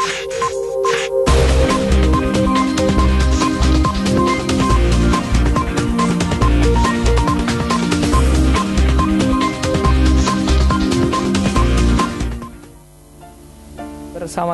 Bersama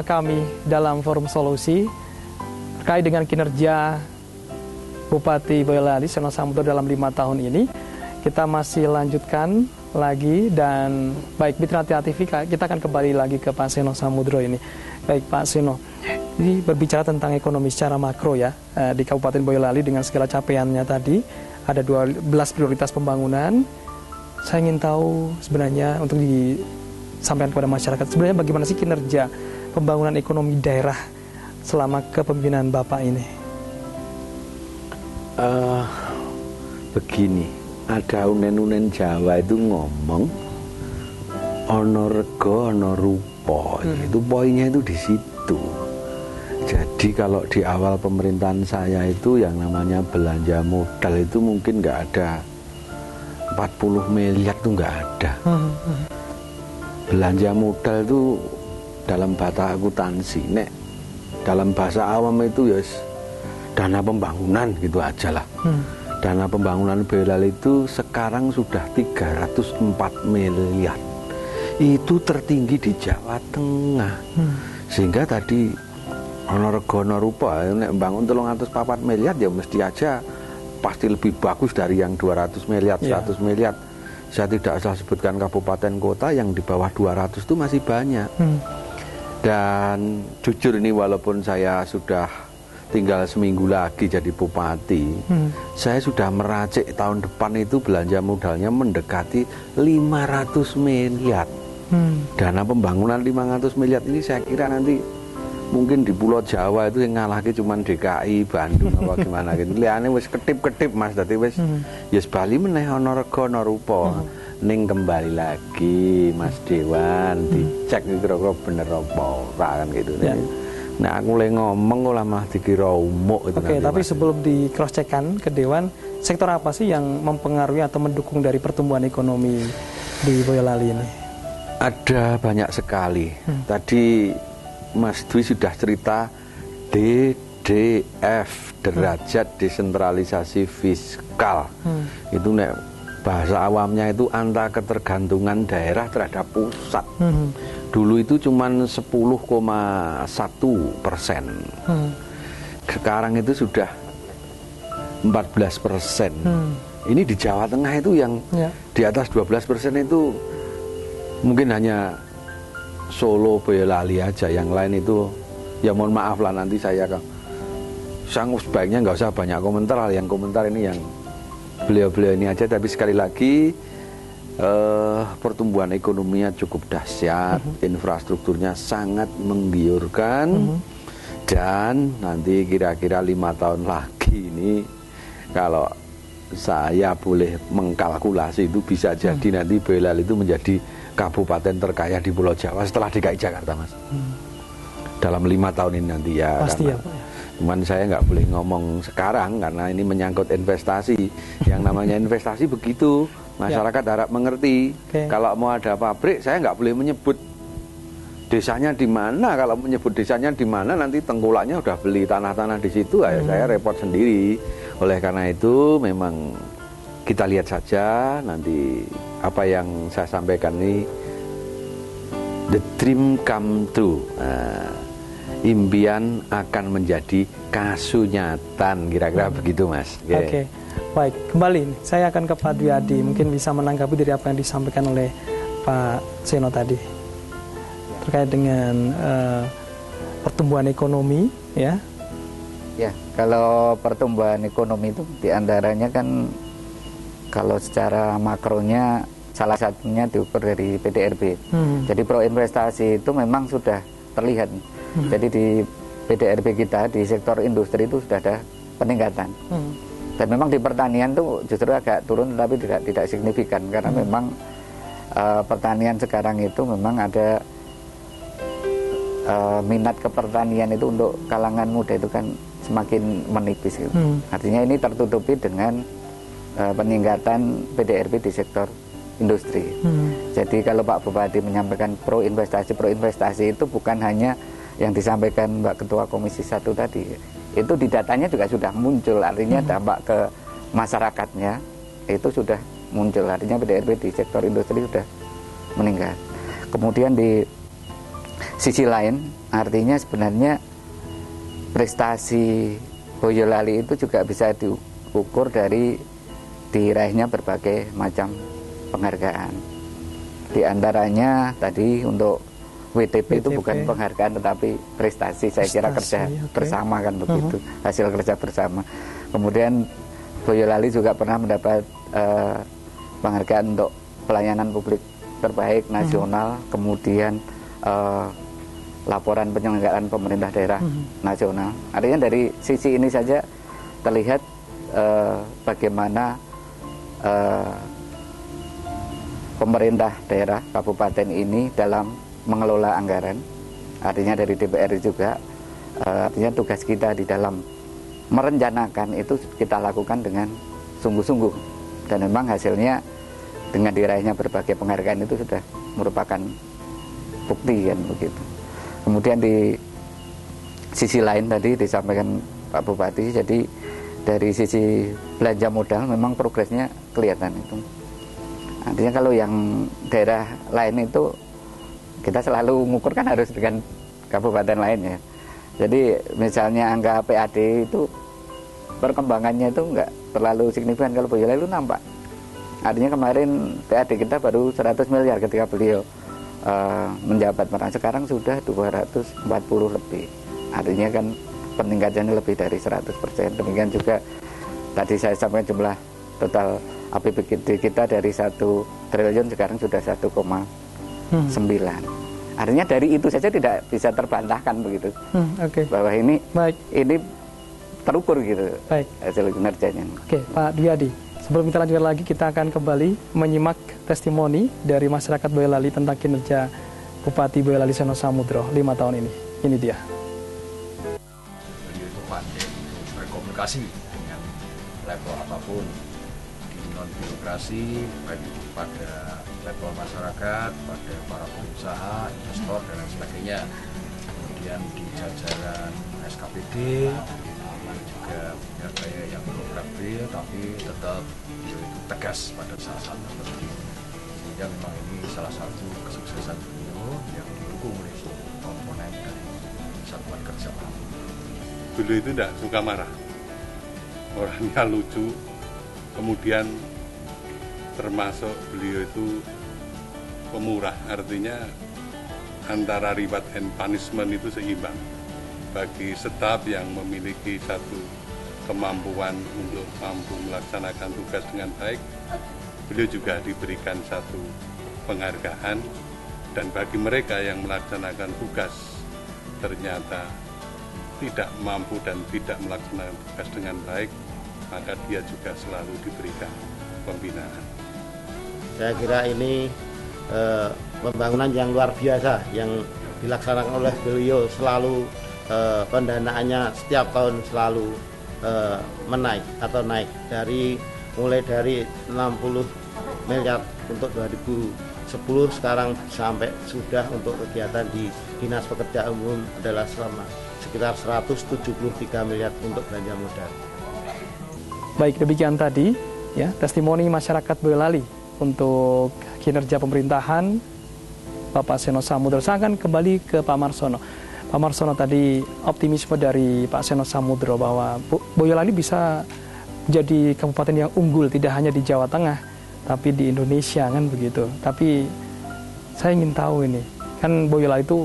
kami dalam Forum Solusi terkait dengan kinerja Bupati Boyolali Seno Samudro dalam 5 tahun ini. Kita masih lanjutkan lagi, dan baik Mitra TV kita akan kembali lagi ke Pak Seno Samudro ini. Baik Pak Seno, ini berbicara tentang ekonomi secara makro ya, di Kabupaten Boyolali dengan segala capaiannya tadi, ada 12 prioritas pembangunan. Saya ingin tahu sebenarnya untuk disampaikan kepada masyarakat, sebenarnya bagaimana sih kinerja pembangunan ekonomi daerah selama kepemimpinan Bapak ini? Begini, ada unen-unen Jawa itu ngomong ono rego ono rupa. Itu poinnya itu di situ. Jadi kalau di awal pemerintahan saya itu yang namanya belanja modal itu mungkin nggak ada 40 miliar itu nggak ada. Belanja modal itu dalam bahasa akuntansi, nek dalam bahasa awam itu ya dana pembangunan gitu aja lah. Dana pembangunan Boyolali itu sekarang sudah 304 miliar. Itu tertinggi di Jawa Tengah. Sehingga tadi ono rego ono rupa, nek bangun 304 miliar ya mesti aja pasti lebih bagus dari yang 200 miliar, 100 miliar. Saya tidak usah sebutkan kabupaten kota yang di bawah 200 itu masih banyak. Dan jujur ini walaupun saya sudah tinggal seminggu lagi jadi bupati, saya sudah meracik tahun depan itu belanja modalnya mendekati 500 miliar. Dana pembangunan 500 miliar ini saya kira nanti mungkin di Pulau Jawa itu yang ngalahke cuman DKI, Bandung apa gimana gitu. Liane wis ketip-ketip Mas, dadi wis yes Bali meneh ana rega ana rupa. Ning kembali lagi Mas Dewan dicek kira-kira bener apa ora kan gitu ya. Nah aku le ngomong kok malah dikira umuk itu. Oke, tapi sebelum di cross check-kan ke Dewan, sektor apa sih yang mempengaruhi atau mendukung dari pertumbuhan ekonomi di Boyolali ini? Ada banyak sekali. Tadi Mas Dwi sudah cerita DDF, derajat desentralisasi fiskal. Itu nek bahasa awamnya itu angka ketergantungan daerah terhadap pusat. Dulu itu cuma 10,1%. Sekarang itu sudah 14%. Ini di Jawa Tengah itu yang di atas 12% itu mungkin hanya Solo, Boyolali aja. Yang lain itu ya mohon maaf lah, nanti saya sebaiknya nggak usah banyak komentar. Yang komentar ini yang beliau-beliau ini aja. Tapi sekali lagi pertumbuhan ekonominya cukup dahsyat, infrastrukturnya sangat menggiurkan, dan nanti kira-kira 5 tahun lagi ini kalau saya boleh mengkalkulasi itu bisa jadi nanti Boyolali itu menjadi kabupaten terkaya di Pulau Jawa setelah DKI Jakarta, Mas. Dalam 5 tahun ini nanti ya. Pasti ya, Pak. Cuman saya nggak boleh ngomong sekarang karena ini menyangkut investasi. Yang namanya investasi begitu, masyarakat harap mengerti. Kalau mau ada pabrik, saya nggak boleh menyebut desanya di mana. Kalau menyebut desanya di mana, nanti tengkulaknya udah beli tanah-tanah di situ, saya repot sendiri. Oleh karena itu, memang kita lihat saja nanti apa yang saya sampaikan ini, the dream come true. Impian akan menjadi kasunyatan, kira-kira begitu, Mas. Oke. Baik, kembali saya akan ke Pak Dwi Adi, mungkin bisa menanggapi dari apa yang disampaikan oleh Pak Seno tadi terkait dengan pertumbuhan ekonomi, ya. Ya, kalau pertumbuhan ekonomi itu diantaranya kan kalau secara makronya salah satunya diukur dari PDRB. Jadi pro investasi itu memang sudah terlihat. Jadi di PDRB kita di sektor industri itu sudah ada peningkatan. Dan memang di pertanian tuh justru agak turun, tapi tidak signifikan karena memang pertanian sekarang itu memang ada minat ke pertanian itu untuk kalangan muda itu kan semakin menipis gitu. Artinya ini tertutupi dengan peningkatan PDRB di sektor industri. Jadi kalau Pak Bupati menyampaikan pro investasi itu bukan hanya yang disampaikan Mbak Ketua Komisi 1 tadi, itu di datanya juga sudah muncul, artinya dampak ke masyarakatnya itu sudah muncul, artinya PDRB di sektor industri sudah meningkat. Kemudian di sisi lain, artinya sebenarnya prestasi Boyolali itu juga bisa diukur dari diraihnya berbagai macam penghargaan. Di antaranya tadi untuk WTP itu bukan penghargaan tetapi prestasi, saya kira kerja bersama kan begitu, hasil kerja bersama. Kemudian Boyolali juga pernah mendapat penghargaan untuk pelayanan publik terbaik nasional, kemudian laporan penyelenggaraan pemerintah daerah nasional. Artinya dari sisi ini saja terlihat bagaimana pemerintah daerah kabupaten ini dalam mengelola anggaran, artinya dari DPR juga, artinya tugas kita di dalam merencanakan itu kita lakukan dengan sungguh-sungguh, dan memang hasilnya dengan diraihnya berbagai penghargaan itu sudah merupakan bukti kan begitu. Kemudian di sisi lain tadi disampaikan Pak Bupati, jadi dari sisi belanja modal memang progresnya kelihatan itu. Artinya kalau yang daerah lain itu kita selalu mengukur kan harus dengan kabupaten lain ya. Jadi misalnya angka PAD itu perkembangannya itu enggak terlalu signifikan, kalau Boyolali itu nampak. Artinya kemarin PAD kita baru 100 miliar ketika beliau menjabat, sekarang sudah 240 lebih. Artinya kan peningkatannya lebih dari 100%. Demikian juga tadi saya sampaikan jumlah total APBD kita dari 1 triliun sekarang sudah 1,9. Artinya dari itu saja tidak bisa terbantahkan begitu. Bahwa ini terukur gitu hasil kinerjanya. Pak Dwiadi, sebelum kita lanjutkan lagi, kita akan kembali menyimak testimoni dari masyarakat Boyolali tentang kinerja Bupati Boyolali Seno Samudro 5 tahun ini. Ini dia. Beliau itu pandai berkomunikasi dengan level apapun, di non birokrasi, baik pada level masyarakat, pada para pengusaha, investor dan lain sebagainya. Kemudian di jajaran SKPD juga punya gaya yang progresif, tapi tetap itu tegas pada saat-saat tertentu. Sehingga memang ini salah satu kesuksesan beliau yang didukung oleh seluruh komponen dari satuan kerja kami. Beliau itu tidak suka marah, orangnya lucu, kemudian termasuk beliau itu pemurah, artinya antara reward and punishment itu seimbang. Bagi staf yang memiliki satu kemampuan untuk mampu melaksanakan tugas dengan baik, beliau juga diberikan satu penghargaan. Dan bagi mereka yang melaksanakan tugas ternyata tidak mampu dan tidak melaksanakan tugas dengan baik, maka dia juga selalu diberikan pembinaan. Saya kira ini pembangunan yang luar biasa yang dilaksanakan oleh beliau, selalu pendanaannya setiap tahun selalu menaik atau naik, mulai dari 60 miliar untuk 2010 sekarang sampai sudah untuk kegiatan di Dinas Pekerjaan Umum adalah selama sekitar 173 miliar untuk belanja modal. Baik, demikian tadi ya testimoni masyarakat Boyolali untuk kinerja pemerintahan Bapak Seno Samudro. Saya akan kembali ke Pak Marsono. Pak Marsono, tadi optimisme dari Pak Seno Samudro bahwa Boyolali bisa jadi kabupaten yang unggul tidak hanya di Jawa Tengah tapi di Indonesia kan begitu. Tapi saya ingin tahu ini, kan Boyolali itu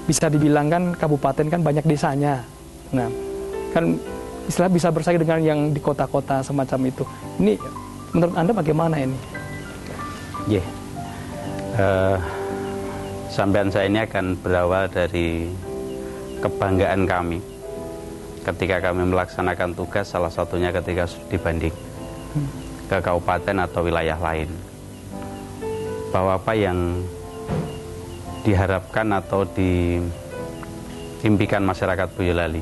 bisa dibilang kan kabupaten kan banyak desanya. Nah, kan istilah bisa bersaing dengan yang di kota-kota semacam itu. Ini menurut Anda bagaimana ini? Sampean saya ini akan berawal dari kebanggaan kami ketika kami melaksanakan tugas, salah satunya ketika dibanding ke kabupaten atau wilayah lain, bahwa apa yang diharapkan atau diimpikan masyarakat Boyolali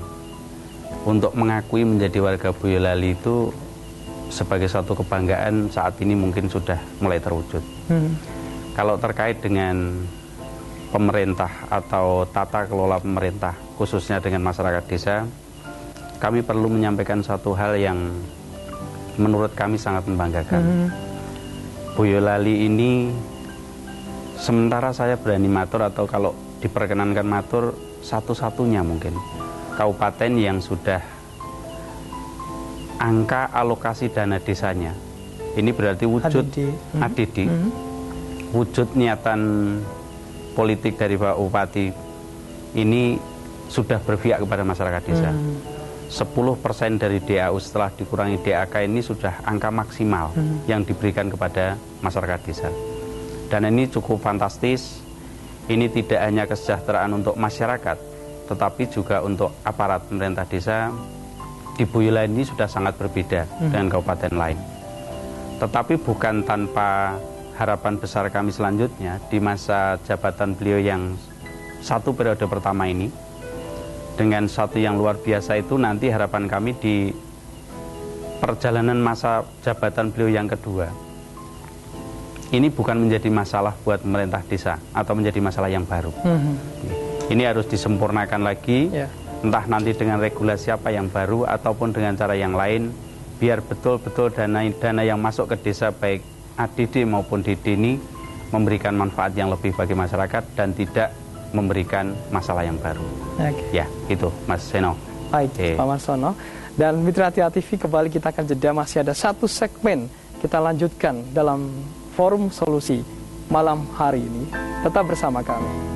untuk mengakui menjadi warga Boyolali itu sebagai suatu kebanggaan saat ini mungkin sudah mulai terwujud. Kalau terkait dengan pemerintah atau tata kelola pemerintah khususnya dengan masyarakat desa, kami perlu menyampaikan satu hal yang menurut kami sangat membanggakan. Boyolali ini, sementara saya berani matur atau kalau diperkenankan matur, satu-satunya mungkin kabupaten yang sudah angka alokasi dana desanya ini berarti wujud ADD, wujud niatan politik dari Pak Bupati ini sudah berpihak kepada masyarakat desa. 10% dari DAU setelah dikurangi DAK ini sudah angka maksimal yang diberikan kepada masyarakat desa. Dan ini cukup fantastis. Ini tidak hanya kesejahteraan untuk masyarakat, tetapi juga untuk aparat pemerintah desa. Di Boyolali ini sudah sangat berbeda dengan kabupaten lain. Tetapi bukan tanpa harapan besar kami selanjutnya di masa jabatan beliau yang satu periode pertama ini, dengan satu yang luar biasa itu nanti harapan kami di perjalanan masa jabatan beliau yang kedua ini bukan menjadi masalah buat pemerintah desa atau menjadi masalah yang baru. Ini harus disempurnakan lagi, entah nanti dengan regulasi apa yang baru ataupun dengan cara yang lain, biar betul-betul dana yang masuk ke desa baik ADD maupun DD ini memberikan manfaat yang lebih bagi masyarakat dan tidak memberikan masalah yang baru. Ya, itu Mas Seno. Baik, Pak Marsono. Dan Mitra Tia TV kembali kita akan jeda, masih ada satu segmen kita lanjutkan dalam Forum Solusi malam hari ini. Tetap bersama kami.